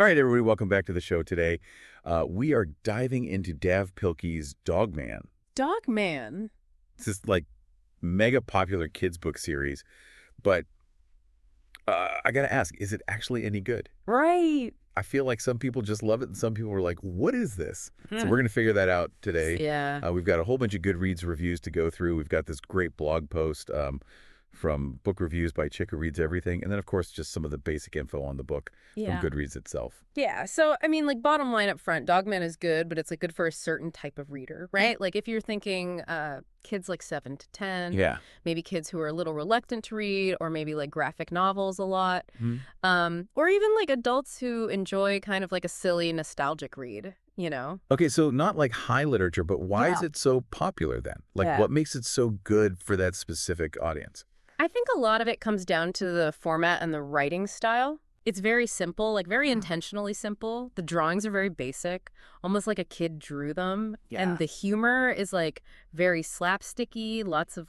All right, everybody, welcome back to the show today. We are diving into Dav Pilkey's Dogman. Dogman? It's this mega popular kids book series, but I gotta ask, is it actually any good? Right. I feel like some people just love it and some people are like, what is this? So we're going to figure that out today. Yeah. We've got a whole bunch of Goodreads reviews to go through. We've got this great blog post from Book Reviews by Chick Who Reads Everything. And then, of course, just some of the basic info on the book from Goodreads itself. Yeah. So, I mean, bottom line up front, Dogman is good, but it's good for a certain type of reader, right? Like if you're thinking kids 7 to 10, maybe kids who are a little reluctant to read, or maybe graphic novels a lot, or even adults who enjoy kind of a silly nostalgic read, you know? Okay, so not high literature, but why is it so popular then? What makes it so good for that specific audience? I think a lot of it comes down to the format and the writing style. It's very simple, very intentionally simple. The drawings are very basic, almost like a kid drew them. Yeah. And the humor is very slapsticky, lots of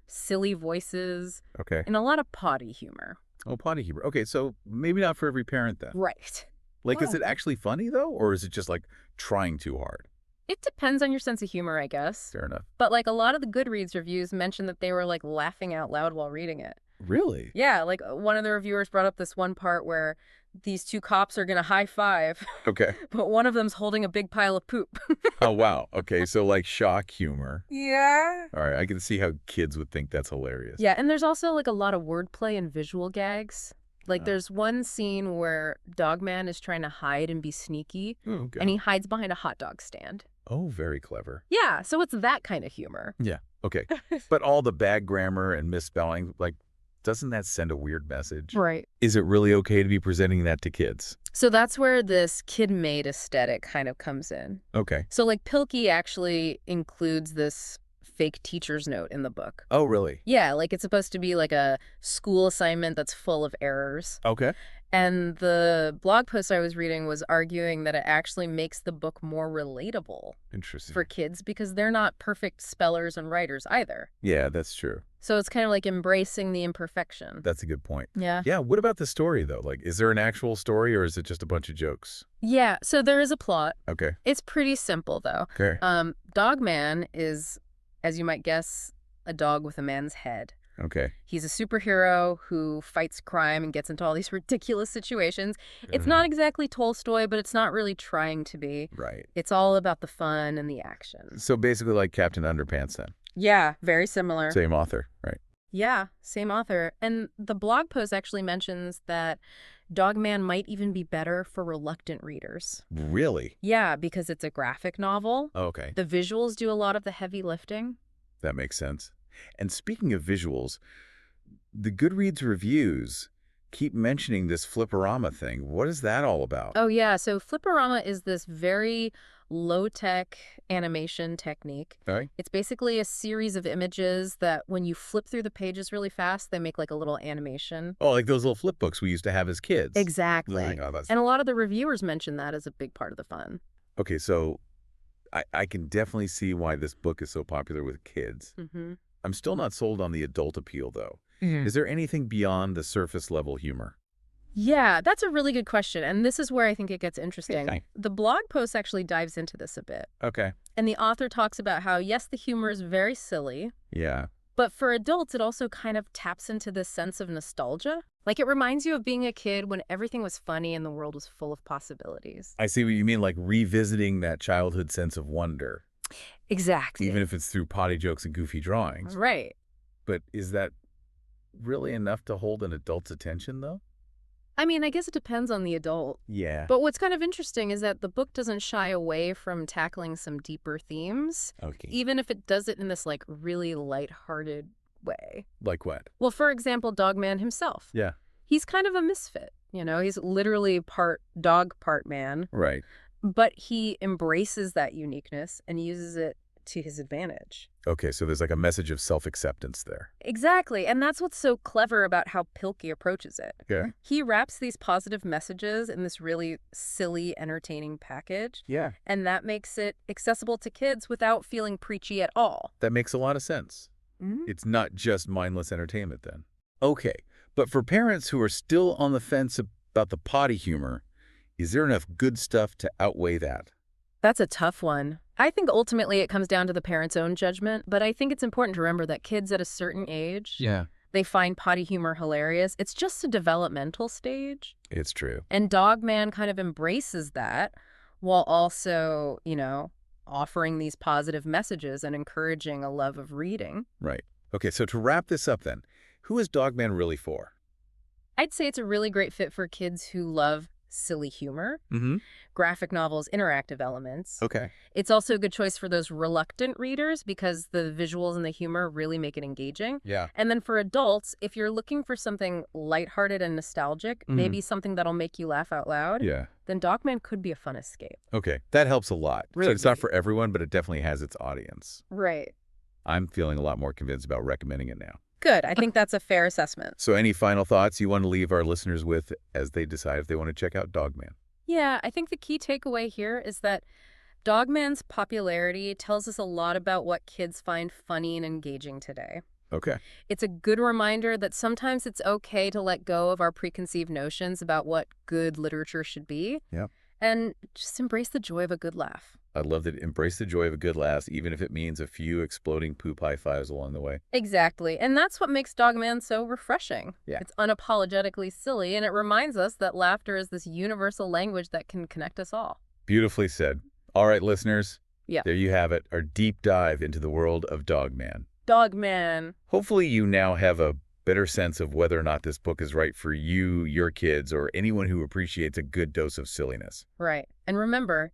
silly voices. Okay. And a lot of potty humor. Oh, potty humor. Okay, so maybe not for every parent then. Right. Is it actually funny though, or is it just trying too hard? It depends on your sense of humor, I guess. Fair enough. But a lot of the Goodreads reviews mentioned that they were laughing out loud while reading it. Really? Yeah, one of the reviewers brought up this one part where these two cops are going to high five. Okay. But one of them's holding a big pile of poop. Oh, wow. Okay, so shock humor. Yeah. All right, I can see how kids would think that's hilarious. Yeah, and there's also a lot of wordplay and visual gags. There's one scene where Dogman is trying to hide and be sneaky, and he hides behind a hot dog stand. Oh, very clever. Yeah, so it's that kind of humor. Yeah, okay. But all the bad grammar and misspelling, doesn't that send a weird message? Right. Is it really okay to be presenting that to kids? So that's where this kid-made aesthetic kind of comes in. Okay. So Pilkey actually includes this fake teacher's note in the book. Oh, really? Yeah, it's supposed to be a school assignment that's full of errors. Okay. And the blog post I was reading was arguing that it actually makes the book more relatable. Interesting. For kids, because they're not perfect spellers and writers either. Yeah, that's true. So it's kind of embracing the imperfection. That's a good point. Yeah. Yeah, what about the story, though? Is there an actual story, or is it just a bunch of jokes? Yeah, so there is a plot. Okay. It's pretty simple, though. Okay. Dogman is, as you might guess, a dog with a man's head. Okay. He's a superhero who fights crime and gets into all these ridiculous situations. It's not exactly Tolstoy, but it's not really trying to be. Right. It's all about the fun and the action. So basically like Captain Underpants then? Yeah, very similar. Same author, right? Yeah, same author. And the blog post actually mentions that Dogman might even be better for reluctant readers. Really? Yeah, because it's a graphic novel. Okay. The visuals do a lot of the heavy lifting. That makes sense. And speaking of visuals, the Goodreads reviews keep mentioning this Flip-o-rama thing. What is that all about? Oh, yeah. So Flip-o-rama is this very low-tech animation technique. All right. It's basically a series of images that when you flip through the pages really fast, they make a little animation. Oh, like those little flip books we used to have as kids. Exactly. Oh, and a lot of the reviewers mention that as a big part of the fun. Okay, so I can definitely see why this book is so popular with kids. Mm-hmm. I'm still not sold on the adult appeal, though. Is there anything beyond the surface level humor? Yeah, that's a really good question. And this is where I think it gets interesting. Okay. The blog post actually dives into this a bit. Okay. And the author talks about how, yes, the humor is very silly. Yeah. But for adults, it also kind of taps into this sense of nostalgia. It reminds you of being a kid when everything was funny and the world was full of possibilities. I see what you mean, revisiting that childhood sense of wonder. Exactly. Even if it's through potty jokes and goofy drawings. Right. But is that really enough to hold an adult's attention, though? I mean, I guess it depends on the adult. Yeah. But what's kind of interesting is that the book doesn't shy away from tackling some deeper themes. Okay. Even if it does it in this, really lighthearted way. Like what? Well, for example, Dogman himself. Yeah. He's kind of a misfit. He's literally part dog, part man. Right. But he embraces that uniqueness and uses it to his advantage. Okay, so there's a message of self-acceptance there. Exactly, and that's what's so clever about how Pilkey approaches it. Okay. He wraps these positive messages in this really silly, entertaining package. Yeah. And that makes it accessible to kids without feeling preachy at all. That makes a lot of sense. Mm-hmm. It's not just mindless entertainment then. Okay, but for parents who are still on the fence about the potty humor, Is there enough good stuff to outweigh that? That's a tough one. I think ultimately it comes down to the parent's own judgment, but I think it's important to remember that kids at a certain age, they find potty humor hilarious. It's just a developmental stage. It's true. And Dogman kind of embraces that while also, offering these positive messages and encouraging a love of reading. Right. Okay, so to wrap this up then, who is Dogman really for? I'd say it's a really great fit for kids who love silly humor, graphic novels, interactive elements. Okay. It's also a good choice for those reluctant readers because the visuals and the humor really make it engaging. Yeah. And then for adults, if you're looking for something lighthearted and nostalgic, maybe something that'll make you laugh out loud, then Dogman could be a fun escape. Okay, that helps a lot. Really. So it's not for everyone, but it definitely has its audience. Right. I'm feeling a lot more convinced about recommending it now. Good. I think that's a fair assessment. So any final thoughts you want to leave our listeners with as they decide if they want to check out Dogman? Yeah, I think the key takeaway here is that Dogman's popularity tells us a lot about what kids find funny and engaging today. Okay. It's a good reminder that sometimes it's okay to let go of our preconceived notions about what good literature should be. Yeah. And just embrace the joy of a good laugh. I love that. Embrace the joy of a good laugh, even if it means a few exploding poop high fives along the way. Exactly. And that's what makes Dogman so refreshing. Yeah. It's unapologetically silly, and it reminds us that laughter is this universal language that can connect us all. Beautifully said. All right, listeners. Yeah. There you have it, our deep dive into the world of Dogman. Dogman. Hopefully you now have a better sense of whether or not this book is right for you, your kids, or anyone who appreciates a good dose of silliness. Right. And remember,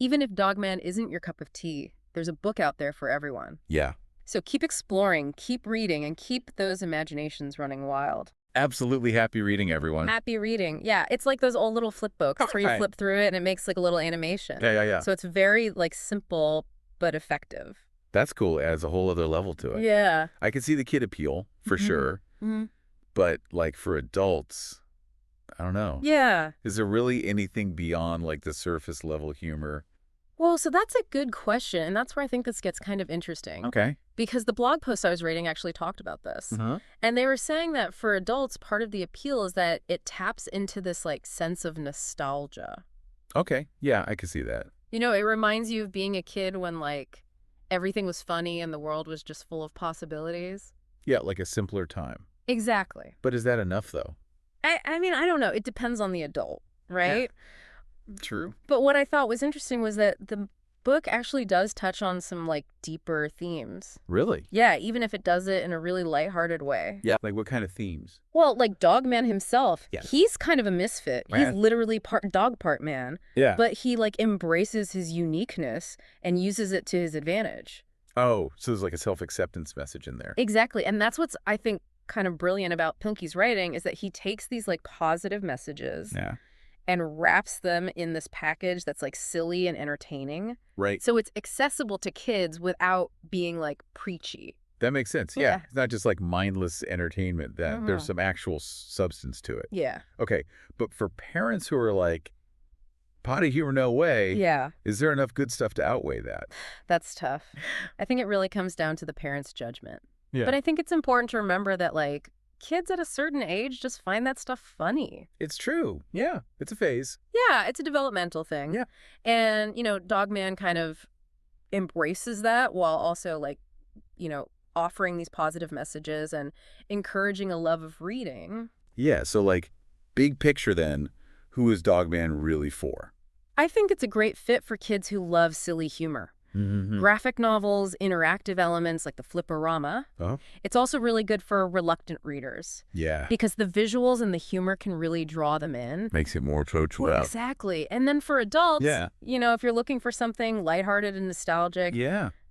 even if Dogman isn't your cup of tea, there's a book out there for everyone. Yeah. So keep exploring, keep reading, and keep those imaginations running wild. Absolutely happy reading, everyone. Happy reading. Yeah, it's like those old little flip books where you flip through it and it makes like a little animation. Yeah. So it's very like simple but effective. That's cool. It adds a whole other level to it. Yeah. I can see the kid appeal, for sure. But like for adults, I don't know. Yeah. Is there really anything beyond like the surface level humor? Well, so that's a good question, and that's where I think this gets kind of interesting. Okay. Because the blog post I was reading actually talked about this. And they were saying that for adults, part of the appeal is that it taps into this like sense of nostalgia. Okay. Yeah, I can see that. You know, it reminds you of being a kid when like everything was funny and the world was just full of possibilities. Yeah, like a simpler time. Exactly. But is that enough, though? I mean, I don't know. It depends on the adult, right? Yeah. True. But what I thought was interesting was that the book actually does touch on some, like, deeper themes. Really? Yeah, even if it does it in a really lighthearted way. Yeah. Like what kind of themes? Well, like Dogman himself, Yes. He's kind of a misfit. Man. He's literally part dog, part man. Yeah. But he, like, embraces his uniqueness and uses it to his advantage. Oh, so there's like a self-acceptance message in there. Exactly. And that's what's, I think, kind of brilliant about Pilkey's writing is that he takes these, like, positive messages and wraps them in this package that's, like, silly and entertaining. Right. So it's accessible to kids without being, like, preachy. That makes sense. Yeah. It's not just like mindless entertainment. That there's some actual substance to it. Yeah. Okay. But for parents who are like, potty humor, no way. Yeah. Is there enough good stuff to outweigh that? That's tough. I think it really comes down to the parent's judgment. Yeah. But I think it's important to remember that, like, kids at a certain age just find that stuff funny. It's true. Yeah. It's a phase. Yeah, it's a developmental thing. Yeah. And, you know, Dogman kind of embraces that while also, like, you know, offering these positive messages and encouraging a love of reading. Yeah. So, like, big picture then, who is Dogman really for? I think it's a great fit for kids who love silly humor. Graphic novels, interactive elements like the Flip-o-rama. It's also really good for reluctant readers. Yeah. Because the visuals and the humor can really draw them in. Makes it more approachable. Well, exactly. And then for adults, you know, if you're looking for something lighthearted and nostalgic,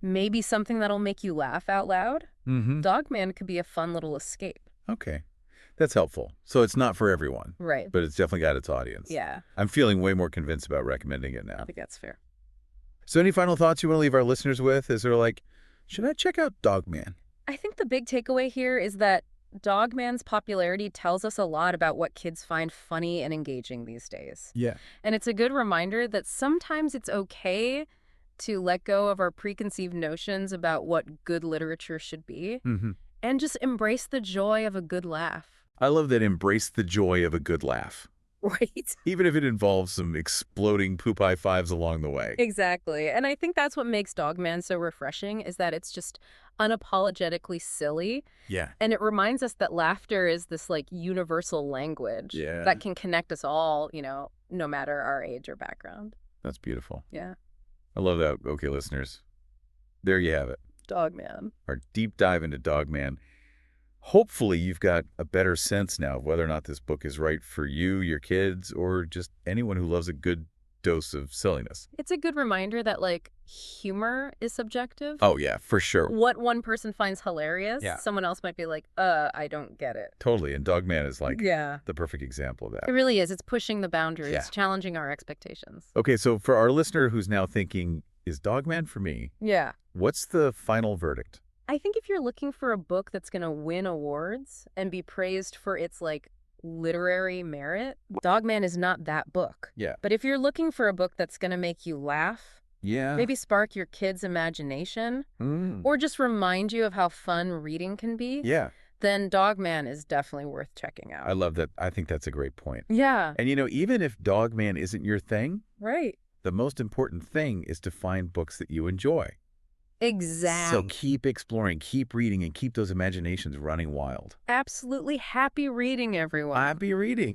maybe something that'll make you laugh out loud, Dogman could be a fun little escape. Okay. That's helpful. So it's not for everyone. Right. But it's definitely got its audience. Yeah. I'm feeling way more convinced about recommending it now. I think that's fair. So any final thoughts you want to leave our listeners with? Is there like, should I check out Dogman? I think the big takeaway here is that Dogman's popularity tells us a lot about what kids find funny and engaging these days. Yeah. And it's a good reminder that sometimes it's okay to let go of our preconceived notions about what good literature should be and just embrace the joy of a good laugh. I love that, embrace the joy of a good laugh. Right. Even if it involves some exploding poop high fives along the way. Exactly. And I think that's what makes Dogman so refreshing, is that it's just unapologetically silly. Yeah. And it reminds us that laughter is this like universal language that can connect us all, no matter our age or background. That's beautiful. Yeah. I love that. Okay, listeners, there you have it. Dogman. Our deep dive into Dogman. Hopefully you've got a better sense now of whether or not this book is right for you, your kids, or just anyone who loves a good dose of silliness. It's a good reminder that, like, humor is subjective. Oh, yeah, for sure. What one person finds hilarious, someone else might be like, I don't get it. Totally, and Dogman is like the perfect example of that. It really is. It's pushing the boundaries, challenging our expectations. Okay, so for our listener who's now thinking, is Dogman for me? Yeah. What's the final verdict? I think if you're looking for a book that's going to win awards and be praised for its, like, literary merit, Dogman is not that book. Yeah. But if you're looking for a book that's going to make you laugh, maybe spark your kid's imagination, or just remind you of how fun reading can be, then Dogman is definitely worth checking out. I love that. I think that's a great point. Yeah. And, even if Dogman isn't your thing, right, the most important thing is to find books that you enjoy. Exactly. So keep exploring, keep reading, and keep those imaginations running wild. Absolutely. Happy reading, everyone. Happy reading.